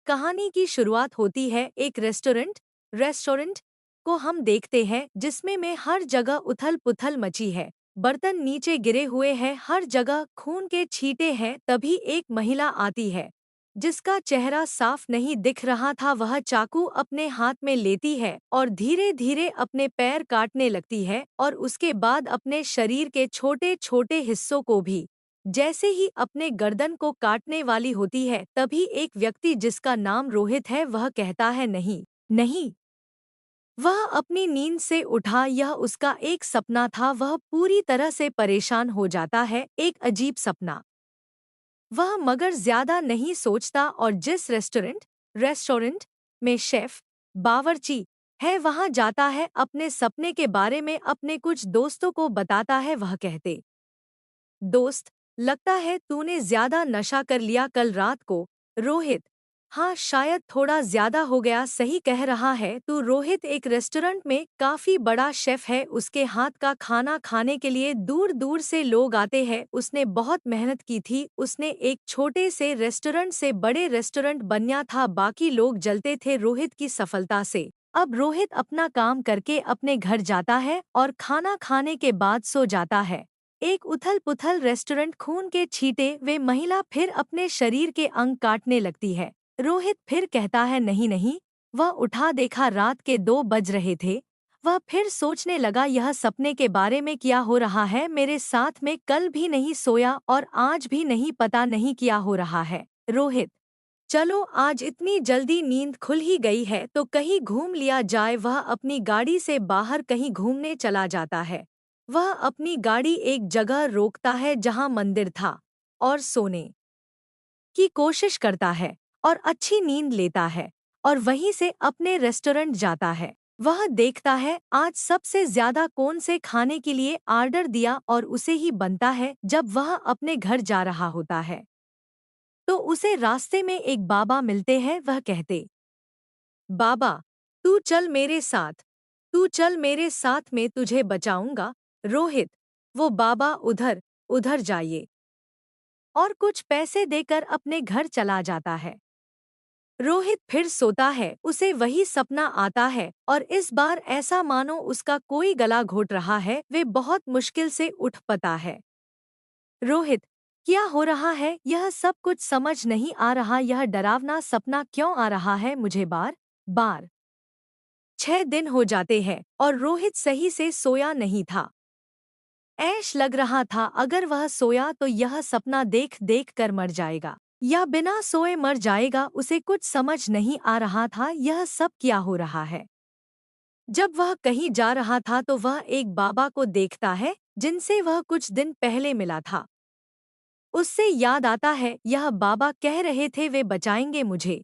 कहानी की शुरुआत होती है एक रेस्टोरेंट को हम देखते हैं जिसमें में हर जगह उथल पुथल मची है। बर्तन नीचे गिरे हुए हैं, हर जगह खून के छींटे हैं। तभी एक महिला आती है जिसका चेहरा साफ नहीं दिख रहा था। वह चाकू अपने हाथ में लेती है और धीरे धीरे अपने पैर काटने लगती है और उसके बाद अपने शरीर के छोटे छोटे हिस्सों को भी। जैसे ही अपने गर्दन को काटने वाली होती है, तभी एक व्यक्ति जिसका नाम रोहित है वह कहता है, नहीं नहीं। वह अपनी नींद से उठा, यह उसका एक सपना था। वह पूरी तरह से परेशान हो जाता है, एक अजीब सपना। वह मगर ज्यादा नहीं सोचता और जिस रेस्टोरेंट में शेफ बावर्ची है वहां जाता है। अपने सपने के बारे में अपने कुछ दोस्तों को बताता है। वह कहते, दोस्त, लगता है तूने ज्यादा नशा कर लिया कल रात को। रोहित, हाँ शायद थोड़ा ज्यादा हो गया। सही कह रहा है तू। रोहित एक रेस्टोरेंट में काफी बड़ा शेफ है। उसके हाथ का खाना खाने के लिए दूर दूर से लोग आते हैं। उसने बहुत मेहनत की थी। उसने एक छोटे से रेस्टोरेंट से बड़े रेस्टोरेंट बनया था। बाकी लोग जलते थे रोहित की सफलता से। अब रोहित अपना काम करके अपने घर जाता है और खाना खाने के बाद सो जाता है। एक उथल पुथल रेस्टोरेंट, खून के छींटे। वे महिला फिर अपने शरीर के अंग काटने लगती है। रोहित फिर कहता है, नहीं नहीं। वह उठा, देखा रात के 2 बज रहे थे। वह फिर सोचने लगा, यह सपने के बारे में क्या हो रहा है मेरे साथ में। कल भी नहीं सोया और आज भी नहीं, पता नहीं क्या हो रहा है। रोहित, चलो आज इतनी जल्दी नींद खुल ही गई है तो कहीं घूम लिया जाए। वह अपनी गाड़ी से बाहर कहीं घूमने चला जाता है। वह अपनी गाड़ी एक जगह रोकता है जहां मंदिर था और सोने की कोशिश करता है और अच्छी नींद लेता है और वहीं से अपने रेस्टोरेंट जाता है। वह देखता है आज सबसे ज्यादा कौन से खाने के लिए ऑर्डर दिया और उसे ही बनता है। जब वह अपने घर जा रहा होता है तो उसे रास्ते में एक बाबा मिलते हैं। वह कहते, बाबा, तू चल मेरे साथ, तू चल मेरे साथ, मैं तुझे बचाऊंगा। रोहित, वो बाबा उधर उधर जाइए, और कुछ पैसे देकर अपने घर चला जाता है। रोहित फिर सोता है। उसे वही सपना आता है और इस बार ऐसा मानो उसका कोई गला घोट रहा है। वे बहुत मुश्किल से उठ पाता है। रोहित, क्या हो रहा है? यह सब कुछ समझ नहीं आ रहा। यह डरावना सपना क्यों आ रहा है मुझे बार बार? 6 दिन हो जाते हैं और रोहित सही से सोया नहीं था। ऐश लग रहा था अगर वह सोया तो यह सपना देख देख कर मर जाएगा या बिना सोए मर जाएगा। उसे कुछ समझ नहीं आ रहा था यह सब क्या हो रहा है। जब वह कहीं जा रहा था तो वह एक बाबा को देखता है जिनसे वह कुछ दिन पहले मिला था। उससे याद आता है, यह बाबा कह रहे थे वे बचाएंगे मुझे।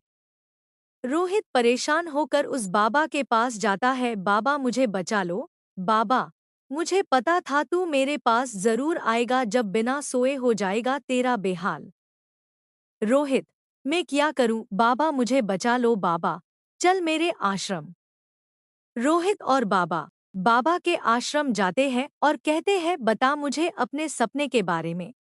रोहित परेशान होकर उस बाबा के पास जाता है। बाबा, मुझे बचा लो। बाबा, मुझे पता था तू मेरे पास जरूर आएगा जब बिना सोए हो जाएगा तेरा बेहाल। रोहित, मैं क्या करूं? बाबा मुझे बचा लो। बाबा, चल मेरे आश्रम। रोहित और बाबा बाबा के आश्रम जाते हैं और कहते हैं, बता मुझे अपने सपने के बारे में।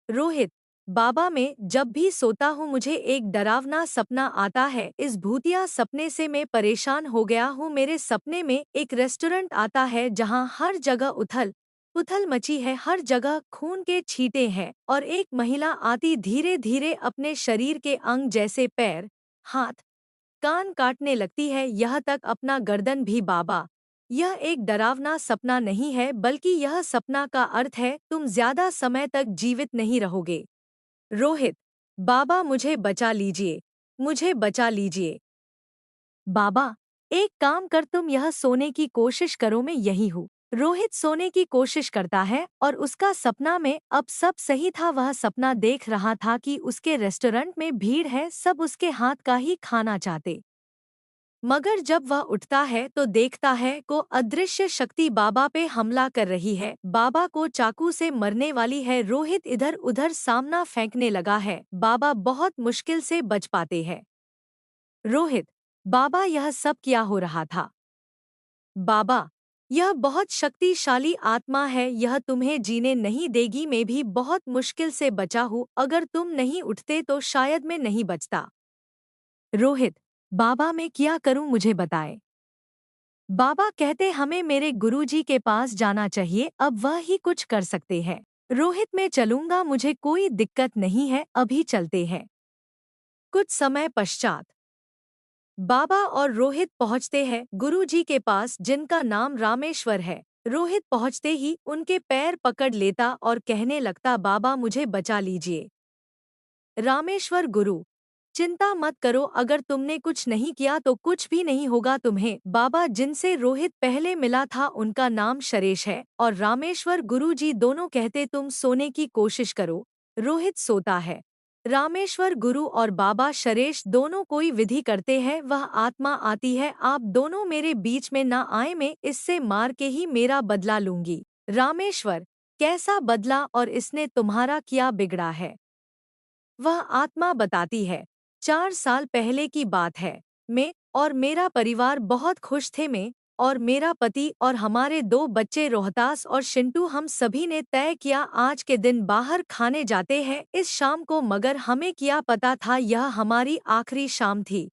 रोहित, बाबा, मैं जब भी सोता हूँ मुझे एक डरावना सपना आता है। इस भूतिया सपने से मैं परेशान हो गया हूँ। मेरे सपने में एक रेस्टोरेंट आता है जहाँ हर जगह उथल पुथल मची है, हर जगह खून के छींटे हैं और एक महिला आती धीरे धीरे अपने शरीर के अंग जैसे पैर, हाथ, कान काटने लगती है, यह तक अपना गर्दन भी। बाबा, यह एक डरावना सपना नहीं है बल्कि यह सपना का अर्थ है तुम ज्यादा समय तक जीवित नहीं रहोगे। रोहित, बाबा मुझे बचा लीजिए, मुझे बचा लीजिए। बाबा, एक काम कर, तुम यह सोने की कोशिश करो, मैं यही हूँ। रोहित सोने की कोशिश करता है और उसका सपना में अब सब सही था। वह सपना देख रहा था कि उसके रेस्टोरेंट में भीड़ है, सब उसके हाथ का ही खाना चाहते। मगर जब वह उठता है तो देखता है को अदृश्य शक्ति बाबा पे हमला कर रही है, बाबा को चाकू से मरने वाली है। रोहित इधर उधर सामना फेंकने लगा है। बाबा बहुत मुश्किल से बच पाते हैं। रोहित, बाबा यह सब क्या हो रहा था? बाबा, यह बहुत शक्तिशाली आत्मा है, यह तुम्हें जीने नहीं देगी। मैं भी बहुत मुश्किल से बचा हूँ, अगर तुम नहीं उठते तो शायद मैं नहीं बचता। रोहित, बाबा मैं क्या करूं मुझे बताएं। बाबा कहते हमें मेरे गुरुजी के पास जाना चाहिए, अब वह ही कुछ कर सकते हैं। रोहित मैं चलूंगा, मुझे कोई दिक्कत नहीं है, अभी चलते हैं। कुछ समय पश्चात बाबा और रोहित पहुंचते हैं गुरुजी के पास, जिनका नाम रामेश्वर है। रोहित पहुंचते ही उनके पैर पकड़ लेता और कहने लगता, बाबा मुझे बचा लीजिए। रामेश्वर गुरु, चिंता मत करो, अगर तुमने कुछ नहीं किया तो कुछ भी नहीं होगा तुम्हें। बाबा जिनसे रोहित पहले मिला था उनका नाम शरेश है और रामेश्वर गुरुजी दोनों कहते तुम सोने की कोशिश करो। रोहित सोता है। रामेश्वर गुरु और बाबा शरेश दोनों कोई विधि करते हैं, वह आत्मा आती है, आप दोनों मेरे बीच में ना आए, मैं इससे मार के ही मेरा बदला लूंगी। रामेश्वर, कैसा बदला और इसने तुम्हारा क्या बिगड़ा है? वह आत्मा बताती है, 4 साल पहले की बात है। मैं और मेरा परिवार बहुत खुश थे। मैं और मेरा पति और हमारे 2 बच्चे रोहतास और शिंटू, हम सभी ने तय किया आज के दिन बाहर खाने जाते हैं इस शाम को, मगर हमें क्या पता था यह हमारी आखिरी शाम थी।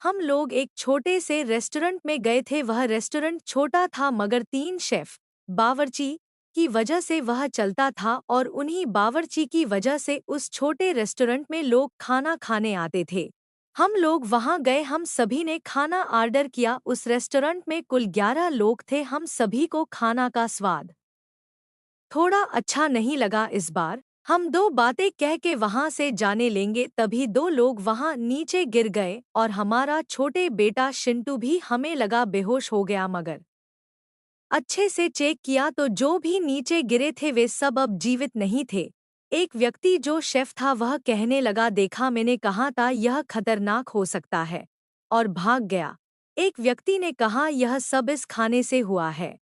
हम लोग एक छोटे से रेस्टोरेंट में गए थे। वह रेस्टोरेंट छोटा था मगर 3 शेफ बावर्ची की वजह से वह चलता था और उन्हीं बावर्ची की वजह से उस छोटे रेस्टोरेंट में लोग खाना खाने आते थे। हम लोग वहां गए, हम सभी ने खाना ऑर्डर किया। उस रेस्टोरेंट में कुल 11 लोग थे। हम सभी को खाना का स्वाद थोड़ा अच्छा नहीं लगा। इस बार हम 2 बातें कह के वहां से जाने लेंगे, तभी 2 लोग वहां नीचे गिर गए और हमारा छोटे बेटा शिंटू भी, हमें लगा बेहोश हो गया, मगर अच्छे से चेक किया तो जो भी नीचे गिरे थे वे सब अब जीवित नहीं थे। एक व्यक्ति जो शेफ था वह कहने लगा, देखा मैंने कहा था यह खतरनाक हो सकता है, और भाग गया। एक व्यक्ति ने कहा यह सब इस खाने से हुआ है।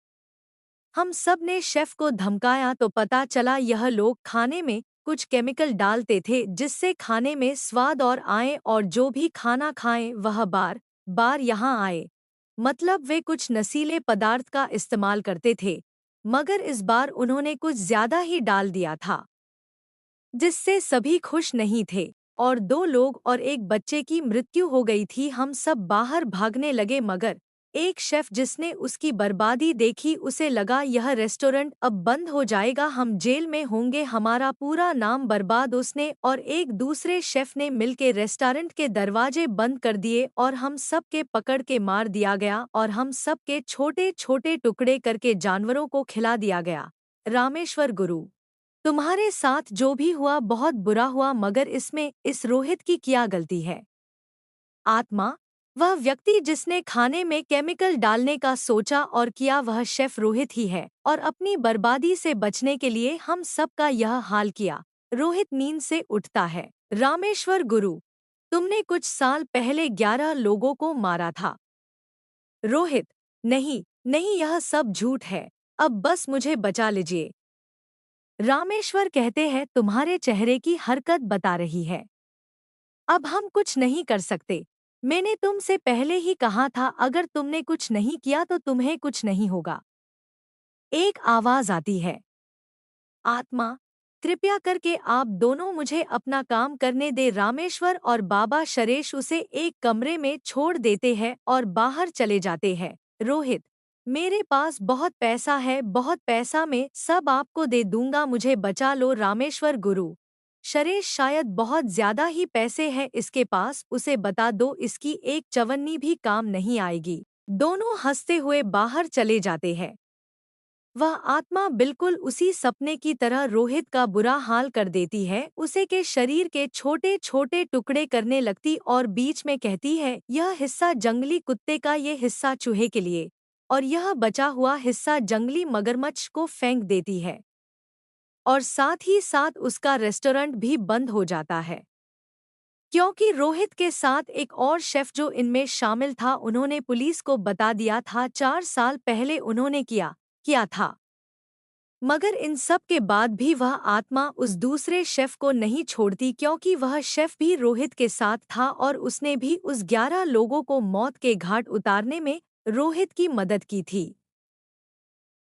हम सब ने शेफ को धमकाया तो पता चला यह लोग खाने में कुछ केमिकल डालते थे जिससे खाने में स्वाद और आए, और जो भी खाना खाएं वह बार बार यहाँ आए। मतलब वे कुछ नशीले पदार्थ का इस्तेमाल करते थे, मगर इस बार उन्होंने कुछ ज्यादा ही डाल दिया था, जिससे सभी खुश नहीं थे और 2 लोग और एक बच्चे की मृत्यु हो गई थी। हम सब बाहर भागने लगे, मगर एक शेफ जिसने उसकी बर्बादी देखी उसे लगा यह रेस्टोरेंट अब बंद हो जाएगा, हम जेल में होंगे, हमारा पूरा नाम बर्बाद। उसने और एक दूसरे शेफ ने मिलकर रेस्टोरेंट के दरवाजे बंद कर दिए और हम सब के पकड़ के मार दिया गया और हम सब के छोटे छोटे टुकड़े करके जानवरों को खिला दिया गया। रामेश्वर गुरु, तुम्हारे साथ जो भी हुआ बहुत बुरा हुआ, मगर इसमें इस रोहित की क्या गलती है? आत्मा, वह व्यक्ति जिसने खाने में केमिकल डालने का सोचा और किया वह शेफ रोहित ही है, और अपनी बर्बादी से बचने के लिए हम सबका यह हाल किया। रोहित नींद से उठता है। रामेश्वर गुरु, तुमने कुछ साल पहले 11 लोगों को मारा था। रोहित, नहीं नहीं, यह सब झूठ है, अब बस मुझे बचा लीजिए। रामेश्वर कहते हैं, तुम्हारे चेहरे की हरकत बता रही है, अब हम कुछ नहीं कर सकते। मैंने तुमसे पहले ही कहा था अगर तुमने कुछ नहीं किया तो तुम्हें कुछ नहीं होगा। एक आवाज आती है, आत्मा, कृपया करके आप दोनों मुझे अपना काम करने दे। रामेश्वर और बाबा शरेश उसे एक कमरे में छोड़ देते हैं और बाहर चले जाते हैं। रोहित, मेरे पास बहुत पैसा है, बहुत पैसा, मैं सब आपको दे दूंगा, मुझे बचा लो। रामेश्वर गुरु, शरेश, शायद बहुत ज्यादा ही पैसे हैं इसके पास, उसे बता दो इसकी एक चवन्नी भी काम नहीं आएगी। दोनों हंसते हुए बाहर चले जाते हैं। वह आत्मा बिल्कुल उसी सपने की तरह रोहित का बुरा हाल कर देती है, उसे के शरीर के छोटे छोटे टुकड़े करने लगती और बीच में कहती है, यह हिस्सा जंगली कुत्ते का, ये हिस्सा चूहे के लिए, और यह बचा हुआ हिस्सा जंगली मगरमच्छ को फेंक देती है। और साथ ही साथ उसका रेस्टोरेंट भी बंद हो जाता है, क्योंकि रोहित के साथ एक और शेफ जो इनमें शामिल था, उन्होंने पुलिस को बता दिया था 4 साल पहले उन्होंने किया था। मगर इन सब के बाद भी वह आत्मा उस दूसरे शेफ को नहीं छोड़ती, क्योंकि वह शेफ भी रोहित के साथ था और उसने भी उस 11 लोगों को मौत के घाट उतारने में रोहित की मदद की थी।